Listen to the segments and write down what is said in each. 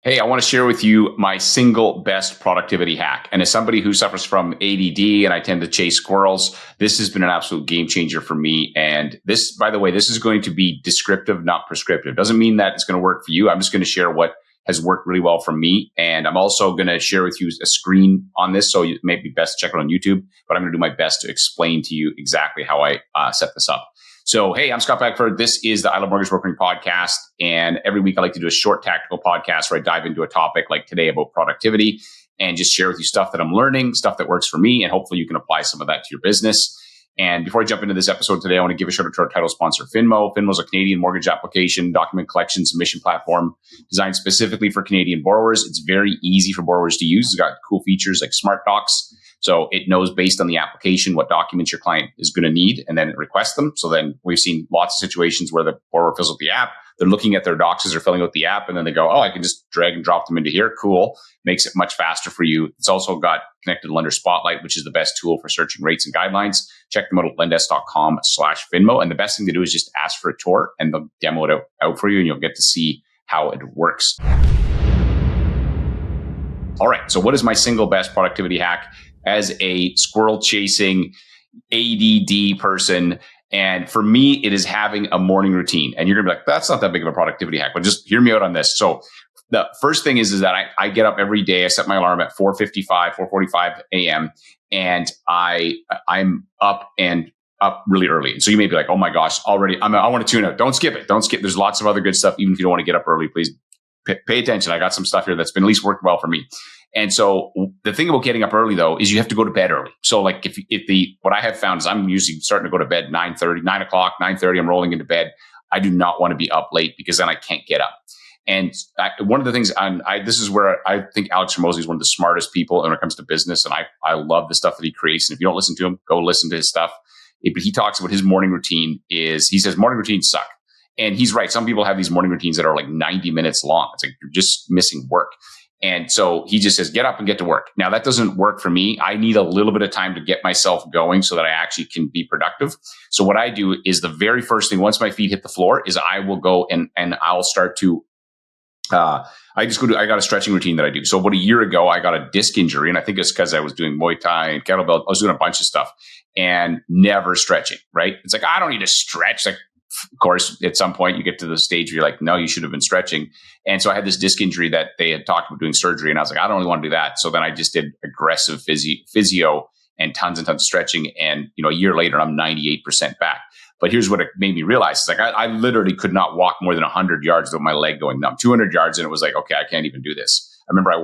Hey, I want to share with you my single best productivity hack. And as somebody who suffers from ADD and I tend to chase squirrels, this has been an absolute game changer for me. And this, by the way, this is going to be descriptive, not prescriptive. Doesn't mean that it's going to work for you. I'm just going to share what has worked really well for me. And I'm also going to share with you a screen on this. So it may be best to check it on YouTube, but I'm going to do my best to explain to you exactly how I set this up. So, hey, I'm Scott Beckford. This is the I Love Mortgage Brokering podcast. And every week I like to do a short tactical podcast where I dive into a topic like today about productivity and just share with you stuff that I'm learning, stuff that works for me, and hopefully you can apply some of that to your business. And before I jump into this episode today, I want to give a shout out to our title sponsor, Finmo. Finmo is a Canadian mortgage application, document collection, submission platform designed specifically for Canadian borrowers. It's very easy for borrowers to use. It's got cool features like smart docs. So it knows based on the application what documents your client is going to need, and then it requests them. So then we've seen lots of situations where the borrower fills out the app. They're looking at their docs as they're filling out the app, and then they go, oh, I can just drag and drop them into here. Cool. Makes it much faster for you. It's also got Connected Lender Spotlight, which is the best tool for searching rates and guidelines. Check them out at lendesk.com/Finmo. And the best thing to do is just ask for a tour, and they'll demo it out for you, and you'll get to see how it works. All right. So what is my single best productivity hack as a squirrel chasing ADD person? And for me, it is having a morning routine. And you're going to be like, that's not that big of a productivity hack, but just hear me out on this. So the first thing is that I get up every day. I set my alarm at 4:45 a.m. and I'm up really early. And so you may be like, oh my gosh, already I want to tune out. Don't skip it. Don't skip. There's lots of other good stuff. Even if you don't want to get up early, please pay attention. I got some stuff here that's been at least worked well for me. And so the thing about getting up early though, is you have to go to bed early. So like what I have found is I'm usually starting to go to bed 9 o'clock, 9:30, I'm rolling into bed. I do not want to be up late because then I can't get up. And one of the things this is where I think Alex Hormozi is one of the smartest people when it comes to business. And I love the stuff that he creates. And if you don't listen to him, go listen to his stuff. But he talks about his morning routine he says morning routines suck. And he's right. Some people have these morning routines that are like 90 minutes long. It's like you're just missing work. And so he just says, get up and get to work. Now, that doesn't work for me. I need a little bit of time to get myself going so that I actually can be productive. So what I do is the very first thing, once my feet hit the floor, is I will go and I'll start to, I got a stretching routine that I do. So about a year ago, I got a disc injury. And I think it's because I was doing Muay Thai and kettlebell. I was doing a bunch of stuff and never stretching, right? It's like, I don't need to stretch. Like, of course, at some point you get to the stage where you're like, no, you should have been stretching. And so I had this disc injury that they had talked about doing surgery. And I was like, I don't really want to do that. So then I just did aggressive physio and tons of stretching. And, a year later, I'm 98% back. But here's what it made me realize. It's like, I literally could not walk more than 100 yards with my leg going numb, 200 yards. And it was like, okay, I can't even do this. I remember I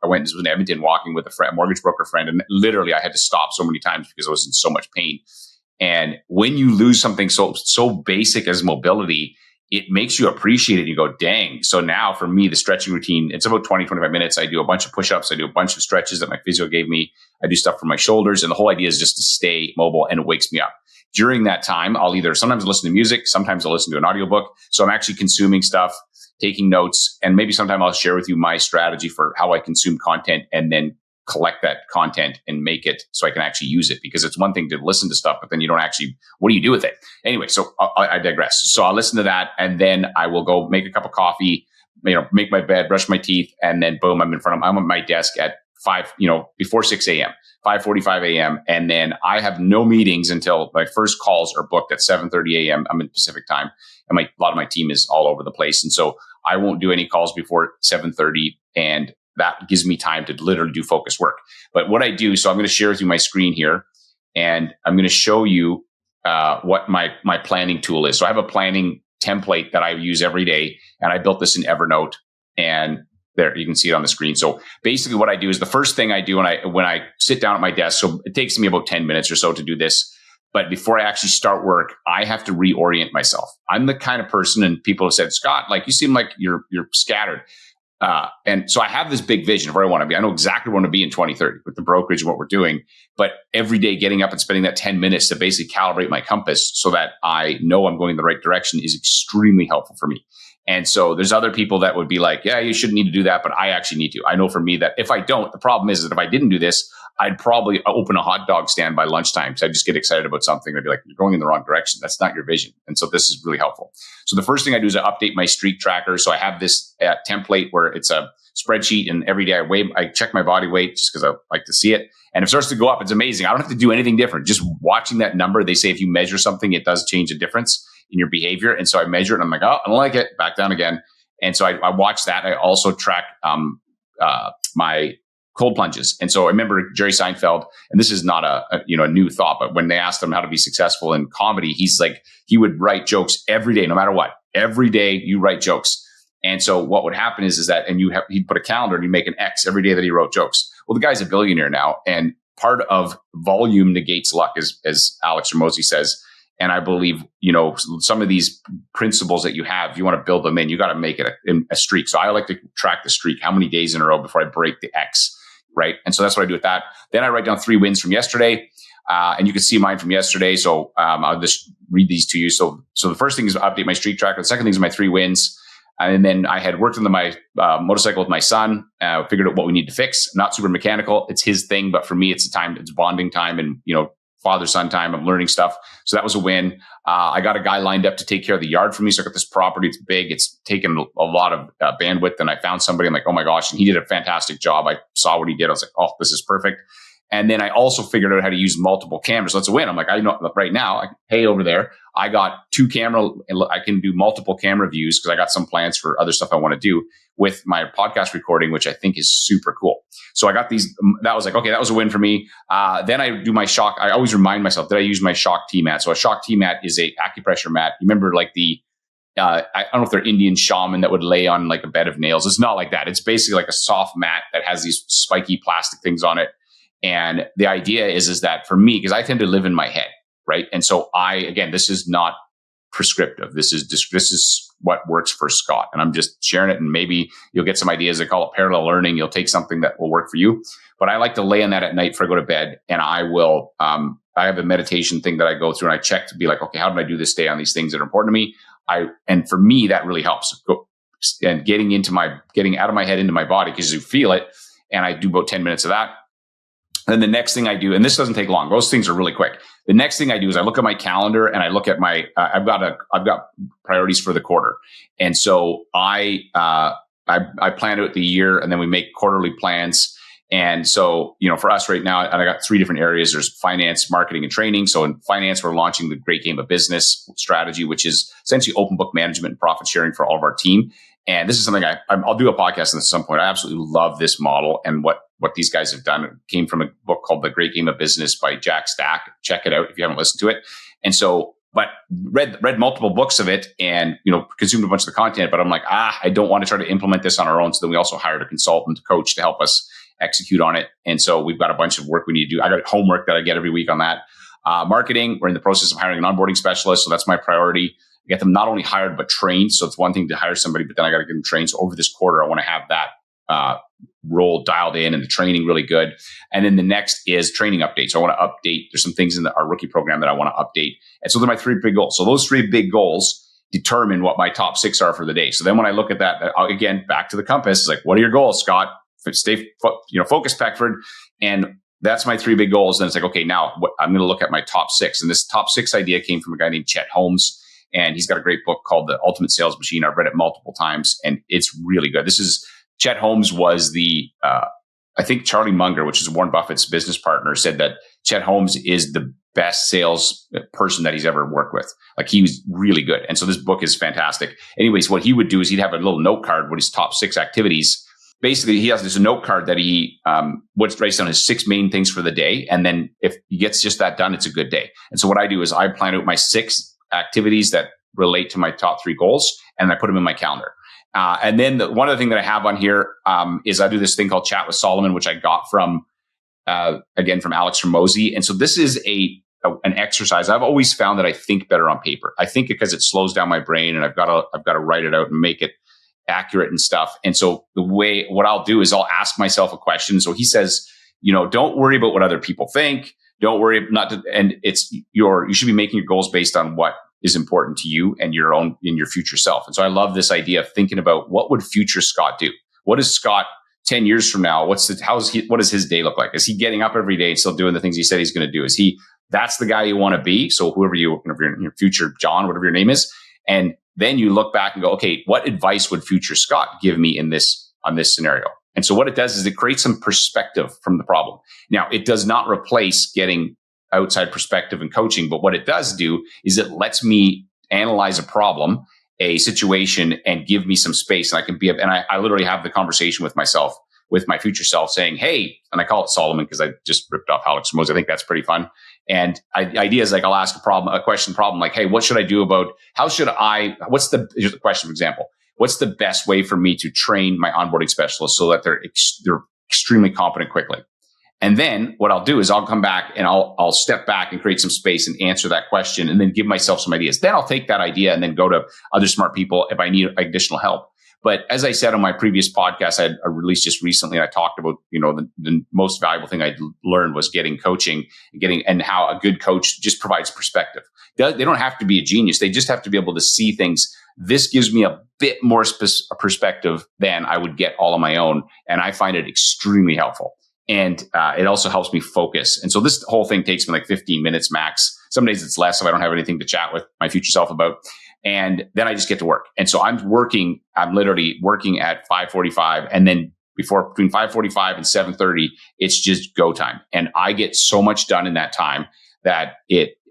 went to Edmonton walking with a mortgage broker friend. And literally I had to stop so many times because I was in so much pain. And when you lose something so basic as mobility, it makes you appreciate it. And you go, dang. So now for me, the stretching routine, it's about 25 minutes. I do a bunch of push-ups. I do a bunch of stretches that my physio gave me. I do stuff for my shoulders. And the whole idea is just to stay mobile, and it wakes me up. During that time, I'll either sometimes listen to music, sometimes I'll listen to an audiobook. So I'm actually consuming stuff, taking notes, and maybe sometime I'll share with you my strategy for how I consume content and then collect that content and make it so I can actually use it, because it's one thing to listen to stuff, but then you don't actually, what do you do with it? Anyway, so I digress. So I'll listen to that, and then I will go make a cup of coffee, make my bed, brush my teeth, and then boom, I'm at my desk at 5, before 6 a.m., 5:45 a.m. And then I have no meetings until my first calls are booked at 7:30 a.m. I'm in Pacific time, and a lot of my team is all over the place. And so I won't do any calls before 7:30, and that gives me time to literally do focus work. But what I do, so I'm going to share with you my screen here, and I'm going to show you what my planning tool is. So I have a planning template that I use every day, and I built this in Evernote, and there you can see it on the screen. So basically what I do is the first thing I do when I sit down at my desk, so it takes me about 10 minutes or so to do this. But before I actually start work, I have to reorient myself. I'm the kind of person, and people have said, Scott, like you seem like you're scattered. And so I have this big vision of where I want to be. I know exactly where I want to be in 2030 with the brokerage and what we're doing. But every day getting up and spending that 10 minutes to basically calibrate my compass so that I know I'm going in the right direction is extremely helpful for me. And so there's other people that would be like, yeah, you shouldn't need to do that, but I actually need to. I know for me that if I don't, the problem is that if I didn't do this, I'd probably open a hot dog stand by lunchtime. So I'd just get excited about something. I'd be like, you're going in the wrong direction. That's not your vision. And so this is really helpful. So the first thing I do is I update my streak tracker. So I have this template where it's a spreadsheet, and every day I check my body weight just because I like to see it. And if it starts to go up, it's amazing. I don't have to do anything different. Just watching that number, they say if you measure something, it does change a difference in your behavior. And so I measure it and I'm like, oh, I don't like it, back down again. And so I watch that. I also track my cold plunges. And so I remember Jerry Seinfeld, and this is not a new thought, but when they asked him how to be successful in comedy, he's like, he would write jokes every day, no matter what. Every day you write jokes. And so what would happen is that, and he'd put a calendar and you make an X every day that he wrote jokes. Well, the guy's a billionaire now. And part of volume negates luck, as Alex Hormozi says. And I believe, some of these principles that you have, if you want to build them in, you got to make it a streak. So I like to track the streak, how many days in a row before I break the X, right? And so that's what I do with that. Then I write down 3 wins from yesterday. And you can see mine from yesterday. So I'll just read these to you. So the first thing is update my streak tracker. The second thing is my 3 wins. And then I had worked on my motorcycle with my son, figured out what we need to fix. Not super mechanical. It's his thing. But for me, it's bonding time and, father-son time. I'm learning stuff. So that was a win. I got a guy lined up to take care of the yard for me. So I got this property. It's big. It's taken a lot of bandwidth. And I found somebody. I'm like, oh my gosh. And he did a fantastic job. I saw what he did. I was like, oh, this is perfect. And then I also figured out how to use multiple cameras. So that's a win. I'm like, I know right now, hey, over there, I got 2 camera. I can do multiple camera views because I got some plans for other stuff I want to do with my podcast recording, which I think is super cool. So I got these. That was like, okay, that was a win for me. Then I do my shock. I always remind myself that I use my shock T-mat. So a shock T-mat is a acupressure mat. You remember like I don't know if they're Indian shaman that would lay on like a bed of nails. It's not like that. It's basically like a soft mat that has these spiky plastic things on it. And the idea is that for me, because I tend to live in my head, right? And so this is not prescriptive. This is what works for Scott. And I'm just sharing it, and maybe you'll get some ideas. They call it parallel learning. You'll take something that will work for you. But I like to lay on that at night before I go to bed. And I will, I have a meditation thing that I go through and I check to be like, okay, how did I do this day on these things that are important to me? And for me, that really helps. And getting out of my head into my body, because you feel it. And I do about 10 minutes of that. Then the next thing I do, and this doesn't take long, those things are really quick. The next thing I do is I look at my calendar and I look at my, I've got priorities for the quarter. And so I plan out the year, and then we make quarterly plans. And so, for us right now, and I got 3 different areas. There's finance, marketing, and training. So in finance, we're launching the Great Game of Business strategy, which is essentially open book management and profit sharing for all of our team. And this is something I'll do a podcast on this at some point. I absolutely love this model and what these guys have done. It came from a book called The Great Game of Business by Jack Stack. Check it out if you haven't listened to it. And so, but read multiple books of it and, consumed a bunch of the content, but I'm like, I don't want to try to implement this on our own. So then we also hired a consultant coach to help us execute on it. And so we've got a bunch of work we need to do. I got homework that I get every week on that. Marketing, we're in the process of hiring an onboarding specialist. So that's my priority. Get them not only hired, but trained. So it's one thing to hire somebody, but then I got to get them trained. So over this quarter, I want to have that role dialed in and the training really good. And then the next is training updates. So I want to update. There's some things in our rookie program that I want to update. And so they're my 3 big goals. So those 3 big goals determine what my top 6 are for the day. So then when I look at that, again, back to the compass, it's like, what are your goals, Scott? Stay, focused, Peckford. And that's my 3 big goals. And it's like, okay, now I'm going to look at my top 6. And this top 6 idea came from a guy named Chet Holmes. And he's got a great book called The Ultimate Sales Machine. I've read it multiple times and it's really good. Chet Holmes was I think Charlie Munger, which is Warren Buffett's business partner, said that Chet Holmes is the best sales person that he's ever worked with. Like, he was really good. And so this book is fantastic. Anyways, what he would do is he'd have a little note card with his top 6 activities. Basically, he has this note card that he writes down his 6 main things for the day. And then if he gets just that done, it's a good day. And so what I do is I plan out my 6 activities that relate to my top 3 goals, and I put them in my calendar. And then one other thing that I have on here is I do this thing called Chat with Solomon, which I got from Alex Hormozi. And so this is an exercise. I've always found that I think better on paper. I think because it slows down my brain, and I've got to write it out and make it accurate and stuff. And so what I'll do is I'll ask myself a question. So he says, don't worry about what other people think. Don't worry, you should be making your goals based on what is important to you and in your future self. And so I love this idea of thinking about what would future Scott do? What does Scott 10 years from now, what does his day look like? Is he getting up every day and still doing the things he said he's going to do? That's the guy you want to be. So whoever your future John, whatever your name is. And then you look back and go, okay, what advice would future Scott give me on this scenario? And so what it does is it creates some perspective from the problem. Now, it does not replace getting outside perspective and coaching, but what it does do is it lets me analyze a problem, a situation, and give me some space. And I can I literally have the conversation with myself, with my future self, saying, hey, and I call it Solomon because I just ripped off Alex Hormozi. I think that's pretty fun. And ideas like I'll ask a question like, hey, what should I do about, here's the question, for example, what's the best way for me to train my onboarding specialists so that they're extremely competent quickly? And then what I'll do is I'll come back and I'll step back and create some space and answer that question and then give myself some ideas. Then I'll take that idea and then go to other smart people if I need additional help. But as I said on my previous podcast, I released just recently, and I talked about, the most valuable thing I learned was getting coaching and how a good coach just provides perspective. They don't have to be a genius. They just have to be able to see things. This gives me a bit more perspective than I would get all on my own. And I find it extremely helpful. And it also helps me focus. And so this whole thing takes me like 15 minutes max. Some days it's less if I don't have anything to chat with my future self about. And then I just get to work. And so I'm literally working at 5:45, and then between 5:45 and 7:30, it's just go time. And I get so much done in that time that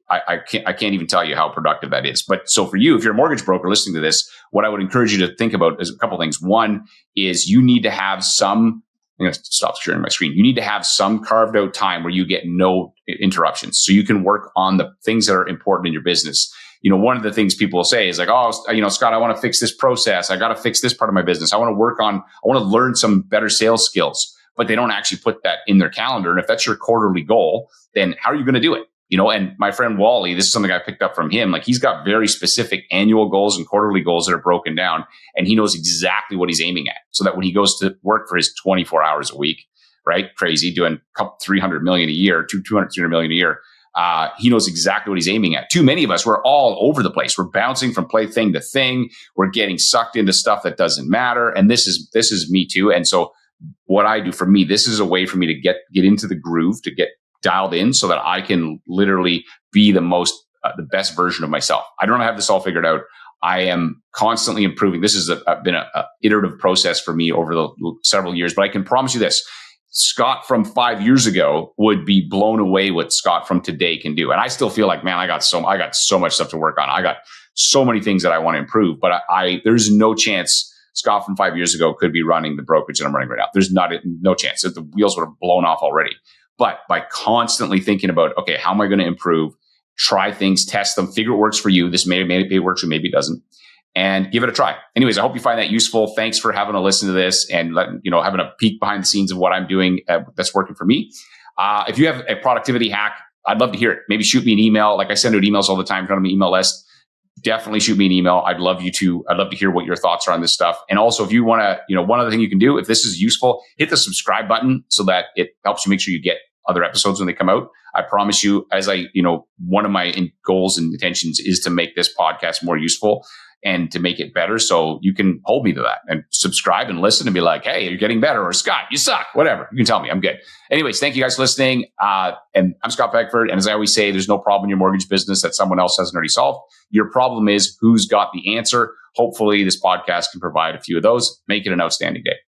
I can't even tell you how productive that is. But so for you, if you're a mortgage broker listening to this, what I would encourage you to think about is a couple of things. One is you need to have I'm going to stop sharing my screen. You need to have some carved out time where you get no interruptions, so you can work on the things that are important in your business. One of the things people will say is like, oh, Scott, I want to fix this process. I got to fix this part of my business. I want to learn some better sales skills, but they don't actually put that in their calendar. And if that's your quarterly goal, then how are you going to do it? And my friend Wally, this is something I picked up from him. Like, he's got very specific annual goals and quarterly goals that are broken down, and he knows exactly what he's aiming at, so that when he goes to work for his 24 hours a week, right? Crazy, doing 300 million a year, 200 million a year. He knows exactly what he's aiming at. Too many of us, we're all over the place. We're bouncing from thing to thing. We're getting sucked into stuff that doesn't matter. And this is me too. And so what I do, for me, this is a way for me to get into the groove, to get dialed in, so that I can literally be the best version of myself. I don't have this all figured out. I am constantly improving. This has been an iterative process for me over the several years, but I can promise you this: Scott from 5 years ago would be blown away what Scott from today can do. And I still feel like, man, I got so much stuff to work on. I got so many things that I want to improve, but there's no chance Scott from 5 years ago could be running the brokerage that I'm running right now. There's no chance. The wheels would have blown off already. But by constantly thinking about, okay, how am I going to improve? Try things, test them, figure what works for you. This maybe it works, or maybe it doesn't, and give it a try. Anyways, I hope you find that useful. Thanks for having a listen to this and having a peek behind the scenes of what I'm doing that's working for me. If you have a productivity hack, I'd love to hear it. Maybe shoot me an email. Like, I send out emails all the time. If you're on my email list, definitely shoot me an email. I'd love to hear what your thoughts are on this stuff. And also, if you want to, one other thing you can do, if this is useful, hit the subscribe button so that it helps you make sure you get other episodes when they come out. I promise you, one of my goals and intentions is to make this podcast more useful and to make it better. So you can hold me to that and subscribe and listen and be like, hey, you're getting better, or Scott, you suck, whatever. You can tell me, I'm good. Anyways, thank you guys for listening. And I'm Scott Beckford. And as I always say, there's no problem in your mortgage business that someone else hasn't already solved. Your problem is who's got the answer. Hopefully this podcast can provide a few of those. Make it an outstanding day.